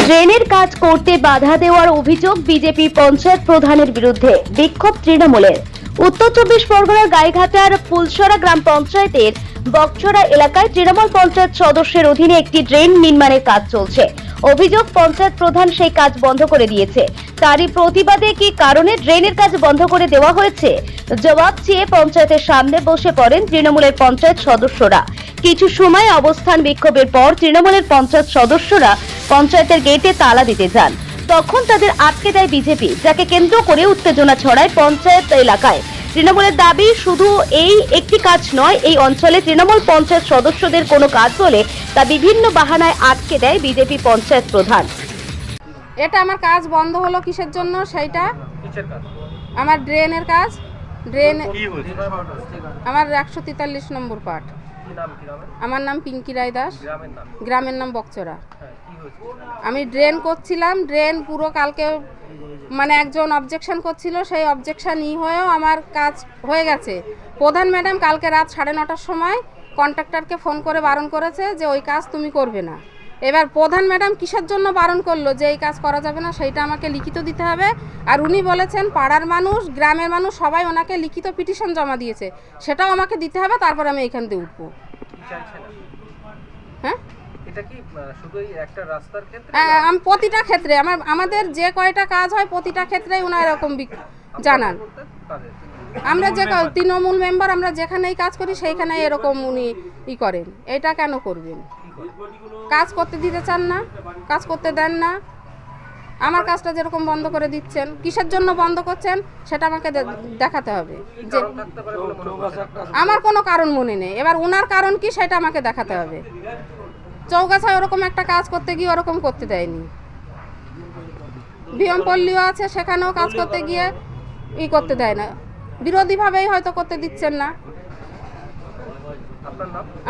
ড্রেনের কাজ করতে বাধা দেওয়ার অভিযোগ বিজেপি পঞ্চায়েত প্রধানের বিরুদ্ধে। বিক্ষোভ তৃণমূলের। উত্তর 24 পরগনার গাইঘাটার ফুলসরা গ্রাম পঞ্চায়েতের বকছড়া এলাকায় তৃণমূল পঞ্চায়েত সদস্যের অধীনে একটি ড্রেন নির্মাণের কাজ চলছে। অভিযোগ, পঞ্চায়েত প্রধান সেই কাজ বন্ধ করে দিয়েছে। তারই প্রতিবাদে কি কারণে ড্রেনের কাজ বন্ধ করে দেওয়া হয়েছে জবাব চেয়ে পঞ্চায়েতের সামনে বসে পড়েন তৃণমূলের পঞ্চায়েত সদস্যরা। কিছু সময় অবস্থান বিক্ষোভের পর তৃণমূলের পঞ্চায়েত সদস্যরা পঞ্চায়েতের গেটে তালা দিতে যান। তখন তাদের আটকে দেয় বিজেপি, যাকে কেন্দ্র করে উত্তেজনা ছড়ায় পঞ্চায়েত এলাকায়। তৃণমূলের দাবি, শুধু এই একটি কাজ নয়, এই অঞ্চলে তৃণমূল পঞ্চায়েত সদস্যদের কোনো কাজ হলে তা বিভিন্ন বাহানায় আটকে দেয় বিজেপি পঞ্চায়েত প্রধান। এটা আমার কাজ বন্ধ হলো কিসের জন্য? সেইটা আমার ড্রেনের কাজ। ড্রেন আমার 143 নম্বর পার্ট। আমার নাম পিঙ্কি রায় দাস, গ্রামের নাম বকছড়া। আমি ড্রেন করছিলাম, ড্রেন পুরো কালকে মানে একজন অবজেকশন করছিল, সেই অবজেকশন হয়েও আমার কাজ হয়ে গেছে। প্রধান ম্যাডাম কালকে রাত 9:30টার সময় কন্ট্রাক্টরকে ফোন করে বারণ করেছে যে ওই কাজ তুমি করবে না। এবার প্রধান ম্যাডাম কিসের জন্য বারণ করলো যে এই কাজ করা যাবে না, সেইটা আমাকে লিখিত দিতে হবে। আর উনি বলেছেন পাড়ার মানুষ, গ্রামের মানুষ সবাই ওনাকে লিখিত পিটিশন জমা দিয়েছে, সেটাও আমাকে দিতে হবে, তারপর আমি এখান থেকে উঠবো। হ্যাঁ, এটা কি শুধুই একটা রাস্তার ক্ষেত্রে? আমি প্রতিটা ক্ষেত্রে আমাদের যে কয়টা কাজ হয় প্রতিটা ক্ষেত্রেই ওনারা এরকম জানান। আমরা যে তৃণমূল মেম্বার, আমরা যেখানেই কাজ করি সেইখানেই এরকম উনি করেন। এটা কেন করবেন? কাজ করতে দিতে চান না, কাজ করতে দেন না। আমার কাজটা যেরকম বন্ধ করে দিচ্ছেন, কিসের জন্য বন্ধ করছেন সেটা আমাকে দেখাতে হবে। যে আমার কোনো কারণ মনে নেই, এবার ওনার কারণ কি সেটা আমাকে দেখাতে হবে। চৌগাছায় ওরকম একটা কাজ করতে গিয়ে ওরকম করতে দেয়নি। বিয়মপল্লীও আছে, সেখানেও কাজ করতে গিয়ে করতে দেয় না, বিরোধীভাবেই হয়তো করতে দিচ্ছেন না।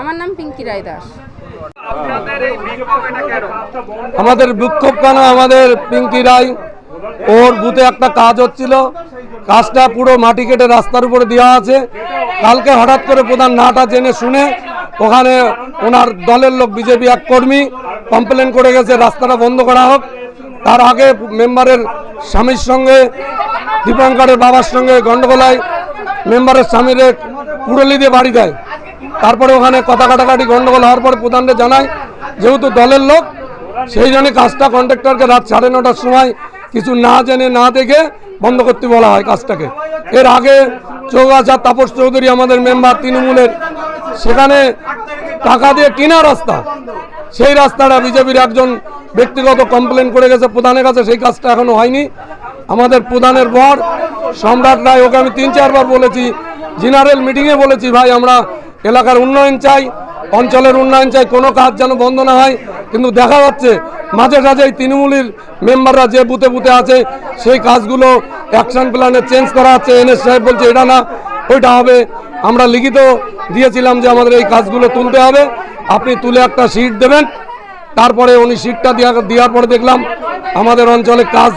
আমার নাম পিঙ্কি রায় দাস। আমাদের বিক্ষোভ কেন? আমাদের পিঙ্কি রায়, ওর বুথে একটা কাজ হচ্ছিল, কাজটা পুরো মাটি কেটে রাস্তার উপরে দেওয়া আছে। কালকে হঠাৎ করে প্রধান নাটা জেনে শুনে ওখানে ওনার দলের লোক, বিজেপি এক কর্মী কমপ্লেন করে গেছে রাস্তাটা বন্ধ করা হোক। তার আগে মেম্বারের স্বামীর সঙ্গে, দীপঙ্করের বাবার সঙ্গে গন্ডগোলায় মেম্বারের স্বামীরে পুরলি দিয়ে বাড়ি দেয়। তারপরে ওখানে কথা কাটাকাটি গন্ডগোল হওয়ার পরে প্রধানকে জানায়, যেহেতু দলের লোক সেই জন্য কাজটা কন্ট্রাক্টরকে রাত 9:30টার সময় কিছু না জেনে না দেখে বন্ধ করতে বলা হয় কাজটাকে। এর আগে চৌগাছা তাপস চৌধুরী আমাদের মেম্বার তৃণমূলের, সেখানে টাকা দিয়ে কিনা রাস্তা, সেই রাস্তাটা বিজেপির একজন ব্যক্তিগত কমপ্লেন করে গেছে প্রধানের কাছে, সেই কাজটা এখনো হয়নি। আমাদের প্রধানের বর সম্রাট রায়, ওকে আমি 3-4 বার বলেছি, জেনারেল মিটিংয়ে বলেছি, ভাই আমরা এলাকার উন্নয়ন চাই, অঞ্চলের উন্নয়ন চাই, কোনো কাজ যেন বন্ধ না হয়। কিন্তু দেখা যাচ্ছে মাঝে সাঝে তৃণমূলের মেম্বাররা যে বুথে বুথে আছে সেই কাজগুলো অ্যাকশন প্ল্যানে চেঞ্জ করা হচ্ছে। এনএস সাহেব বলছে এটা না ওইটা হবে। আমরা লিখিত দিয়েছিলাম যে আমাদের এই কাজগুলো তুলতে হবে, আপনি তুলে একটা শিট দেবেন। তারপরে উনি শিটটা দেওয়ার পরে দেখলাম আমাদের অঞ্চলে কাজ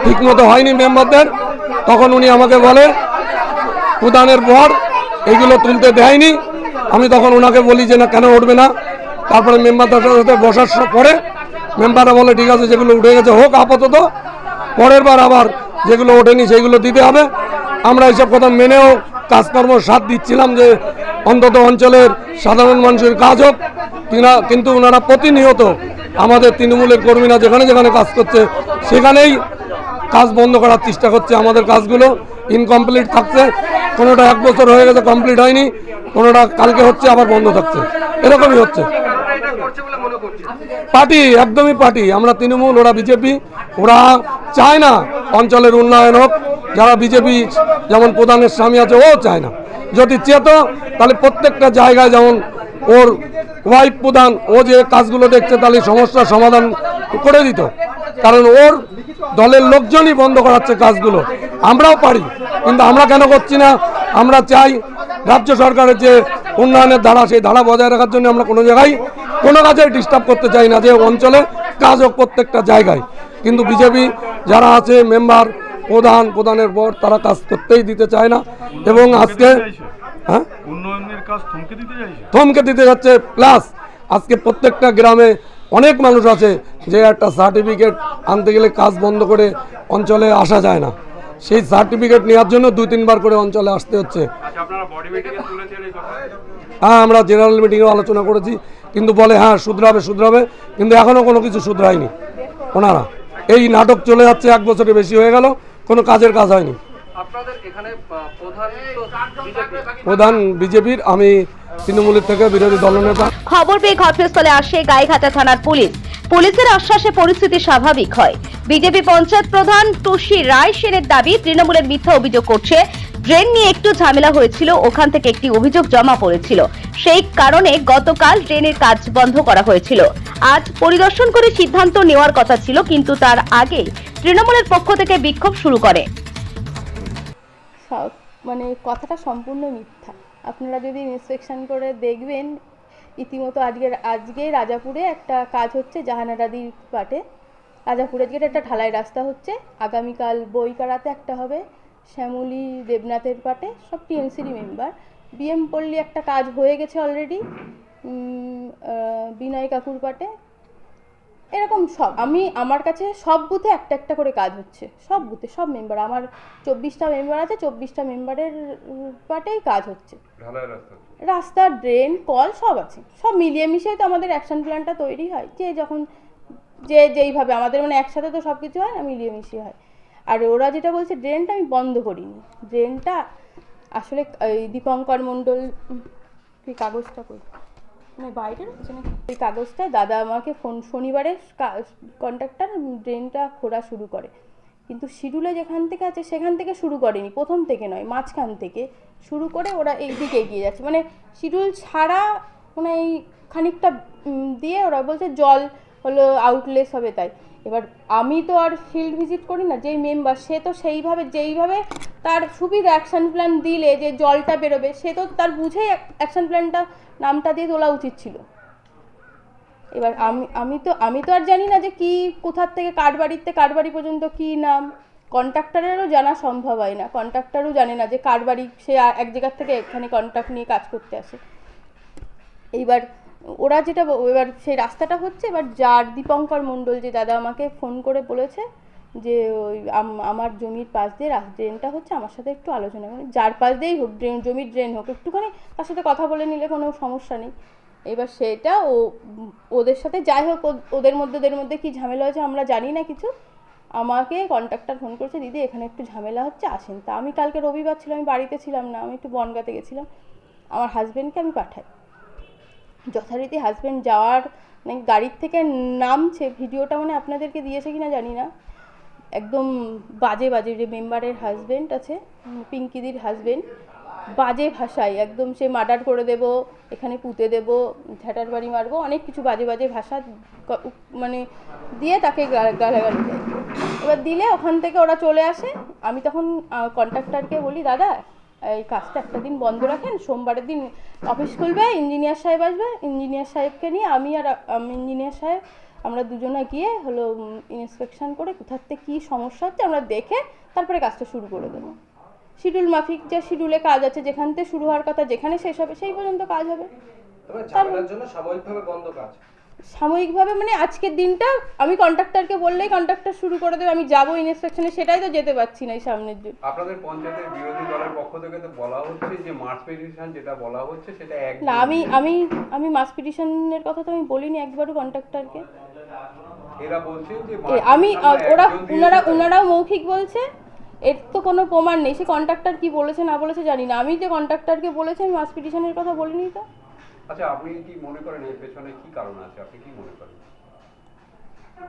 ঠিকমতো হয়নি মেম্বারদের। তখন উনি আমাকে বলে প্রধানের বর এইগুলো তুলতে দেয়নি। আমি তখন ওনাকে বলি যে না, কেন উঠবে না? তারপরে মেম্বারদের সাথে বসার পরে মেম্বাররা বলে ঠিক আছে, যেগুলো উঠে গেছে হোক আপাতত, পরের বার আবার যেগুলো ওঠেনি সেইগুলো দিতে হবে। আমরা এইসব কথা মেনেও কাজকর্ম সাথ দিচ্ছিলাম যে অন্তত অঞ্চলের সাধারণ মানুষের কাজ হোক। কিন্তু ওনারা প্রতিনিয়ত আমাদের তৃণমূলের কর্মীরা যেখানে যেখানে কাজ করছে সেখানেই কাজ বন্ধ করার চেষ্টা করছে। আমাদের কাজগুলো ইনকমপ্লিট থাকছে, কোনোটা 1 বছর হয়ে গেছে কমপ্লিট হয়নি, কোনোটা কালকে হচ্ছে আবার বন্ধ থাকছে, এরকমই হচ্ছে। পার্টি, একদমই পার্টি। আমরা তৃণমূল, ওরা বিজেপি। ওরা চায় না অঞ্চলের উন্নয়ন হোক। যারা বিজেপি, যেমন প্রধানের স্বামী আছে, ও চায় না। যদি চেত তাহলে প্রত্যেকটা জায়গায়, যেমন ওর ওয়াইফ প্রধান, ও যে কাজগুলো দেখছে তাহলে সমস্যার সমাধান করে দিত। কারণ ওর দলের লোকজনই বন্ধ করাচ্ছে কাজগুলো। আমরাও পারি, কিন্তু আমরা কেন করছি না? আমরা চাই রাজ্য সরকারের যে উন্নয়নের ধারা, সেই ধারা বজায় রাখার জন্য আমরা কোনো জায়গায় কোনো কাজে ডিস্টার্ব করতে চাই না, যে অঞ্চলে কাজ হোক প্রত্যেকটা জায়গায়। কিন্তু বিজেপি যারা আছে মেম্বার, প্রধানের পর, তারা কাজ করতেই দিতে চায় না। এবং আজকে উন্নয়নের কাজ থমকে দিতে যাচ্ছে। প্লাস আজকে প্রত্যেকটা গ্রামে অনেক মানুষ আছে যে একটা সার্টিফিকেট আনতে গেলে কাজ বন্ধ করে অঞ্চলে আসা যায় না, সেই সার্টিফিকেট নেওয়ার জন্য 2-3 বার করে অঞ্চলে আসতে হচ্ছে। হ্যাঁ, আমরা জেনারেল মিটিংয়েও আলোচনা করেছি, কিন্তু বলে হ্যাঁ শুধরাবে, কিন্তু এখনও কোনো কিছু শুধরায়নি ওনারা। এই নাটক চলে যাচ্ছে, 1 বছরের বেশি হয়ে গেল, কোনো কাজের কাজ হয়নি। আপনাদের এখানে প্রধান বিজেপির, আমি তৃণমূলের থেকে বিরোধী দলনেতা। খবর পেয়ে ঘটনাস্থলে আসে গাইঘাটা থানার পুলিশ। পুলিশের আশ্বাসে পরিস্থিতি স্বাভাবিক হয়। বিজেপি পঞ্চায়েত প্রধান টুসি রায় সেনের দাবি, তৃণমূলের মিথ্যা অভিযোগ করছে। ড্রেন নিয়ে একটু ঝামেলা হয়েছিল, ওখান থেকে একটি অভিযোগ জমা পড়েছিল, সেই কারণে গতকাল ড্রেনের কাজ বন্ধ করা হয়েছিল। আজ পরিদর্শন করে সিদ্ধান্ত নেওয়ার কথা ছিল, কিন্তু তার আগে তৃণমূলের পক্ষ থেকে বিক্ষোভ শুরু করে। মানে কথাটা সম্পূর্ণ মিথ্যা। আপনারা যদি ইন্সপেকশন করে দেখবেন, ইতিমধ্যে আজকে রাজাপুরে একটা কাজ হচ্ছে, জাহানারাদির পাটে রাজাপুরে আজকে একটা ঢালাই রাস্তা হচ্ছে, আগামীকাল বইকারাতে একটা হবে, শ্যামলী দেবনাথের পাটে, সব টিএমসির মেম্বার। বিএম পল্লী একটা কাজ হয়ে গেছে অলরেডি, বিনয় কাকুর পাটে। এরকম সব আমার কাছে সব বুথে একটা করে কাজ হচ্ছে, সব বুথে সব মেম্বার, আমার 24টা মেম্বার আছে, 24টা মেম্বারের পাটেই কাজ হচ্ছে। রাস্তা, ড্রেন, কল সব আছে, সব মিলিয়ে মিশিয়ে তো আমাদের অ্যাকশন প্ল্যানটা তৈরি হয়, যখন যেইভাবে আমাদের মানে একসাথে তো সব কিছু হয় না, মিলিয়ে মিশিয়ে হয়। আর ওরা যেটা বলছে ড্রেনটা আমি বন্ধ করিনি, ড্রেনটা আসলে দীপঙ্কর মণ্ডল, তুই কাগজটা কই মানে বাইরে হচ্ছে না, ওই কাগজটা দাদা আমাকে শনিবারে কন্ট্রাক্টর ড্রেনটা খোঁড়া শুরু করে, কিন্তু শিডিউলে যেখান থেকে আছে সেখান থেকে শুরু করেনি, প্রথম থেকে নয়, মাঝখান থেকে শুরু করে ওরা এই দিকে এগিয়ে যাচ্ছে, মানে শিডিউল ছাড়া, মানে এই খানিকটা দিয়ে ওরা বলছে জল হলো আউটলেস হবে। তাই এবার আমি তো আর ফিল্ড ভিজিট করি না, যেই মেম্বার সে তো সেইভাবে যেইভাবে তার সুবিধা অ্যাকশন প্ল্যান দিলে যে জলটা বেরোবে, সে তো তার বুঝেই অ্যাকশন প্ল্যানটা নামটা দিয়ে তোলা উচিত ছিল। এবার আমি তো আর জানি না যে কি কোথার থেকে কার বাড়ি পর্যন্ত কি নাম, কন্ট্রাক্টরেরও জানা সম্ভব হয় না, কন্ট্রাক্টরও জানে না যে কার বাড়ি, সে এক জায়গার থেকে এখানে কন্ট্রাক্ট নিয়ে কাজ করতে আসে। এইবার ওরা যেটা, এবার সেই রাস্তাটা হচ্ছে, এবার যার দীপঙ্কর মণ্ডল যে দাদা আমাকে ফোন করে বলেছে যে ওই আমার জমির পাশ দিয়ে ড্রেনটা হচ্ছে, আমার সাথে একটু আলোচনা করে, যার পাশ দিয়েই হোক জমির ড্রেন হোক, একটুখানি তার সাথে কথা বলে নিলে কোনো সমস্যা নেই। এবার সেটা ওদের সাথে যাই হোক, ওদের মধ্যে কি ঝামেলা হয়েছে আমরা জানি না কিছু। আমাকে কন্ট্রাক্টর ফোন করেছে, দিদি এখানে একটু ঝামেলা হচ্ছে, আসেন। তা আমি কালকে রবিবার ছিল, আমি বাড়িতে ছিলাম না, আমি একটু বনগাঁতে গেছিলাম, আমার হাজব্যান্ডকে আমি পাঠাই। যথারীতি হাজব্যান্ড যাওয়ার মানে গাড়ির থেকে নামছে, ভিডিওটা মানে আপনাদেরকে দিয়েছে কিনা জানি না, একদম বাজে যে মেম্বারের হাজব্যান্ড আছে, পিঙ্কিদির হাজব্যান্ড, বাজে ভাষায় একদম, সে মার্ডার করে দেব, এখানে পুঁতে দেব, ঝাঁটার বাড়ি মারবো, অনেক কিছু বাজে ভাষা মানে দিয়ে তাকে গালাগালি দেয়। এবার দিলে ওখান থেকে ওরা চলে আসে। আমি তখন কন্ট্রাক্টরকে বলি, দাদা এই কাজটা একটা দিন বন্ধ রাখেন, সোমবারের দিন অফিস খুলবে, ইঞ্জিনিয়ার সাহেব আসবে, ইঞ্জিনিয়ার সাহেবকে নিয়ে আমি ইঞ্জিনিয়ার সাহেব আমরা দুজনে গিয়ে হলো ইন্সপেকশন করে কোথার থেকে কী সমস্যা হচ্ছে আমরা দেখে তারপরে কাজটা শুরু করে দেবো। শিডিউল মাফিক যে শিডিউলে কাজ আছে, যেখান থেকে শুরু হওয়ার কথা, যেখানে শেষ হবে সেই পর্যন্ত কাজ হবে। সাময়িকভাবে মানে আজকের দিনটা আমি কন্ট্রাক্টরকে বললেই কন্ট্রাক্টর শুরু করে দেবে, আমি যাবো ইন্সপেকশনে, সেটাই তো যেতে পারছি না এই সামনের দিন। আপনাদের পঞ্চায়েতের বিরোধী দলের পক্ষ থেকে তো বলা হচ্ছে যে মার্চ পিটিশন যেটা বলা হচ্ছে সেটা এক না, আমি মার্চ পিটিশনের কথা তো আমি বলিনি একবারও কন্ট্রাক্টরকে। এরা বলছে যে আমি ওনারাও মৌখিক বলছে, এর তো কোনো প্রমাণ নেই, সে কন্ট্রাক্টর কি বলেছে না বলেছে জানি না, আমি যে কন্ট্রাক্টরকে বলেছি আমি মার্চ পিটিশনের কথা বলিনি তো। আচ্ছা, আপনি কি মনে করেন এর পেছনে কি কারণ আছে, আপনি কি মনে করেন?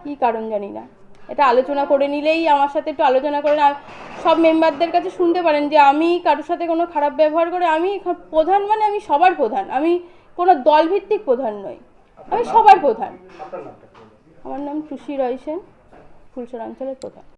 কি কারণ জানি না, এটা আলোচনা করে নিলেই, আমার সাথে একটু আলোচনা করে সব মেম্বারদের কাছে শুনতে পারেন যে আমি কারোর সাথে কোনো খারাপ ব্যবহার করে, আমি প্রধান মানে আমি সবার প্রধান, আমি কোনো দলভিত্তিক প্রধান নই, আমি সবার প্রধান। আমার নাম টুসি রায় সেন, ফুলসর অঞ্চলের প্রধান।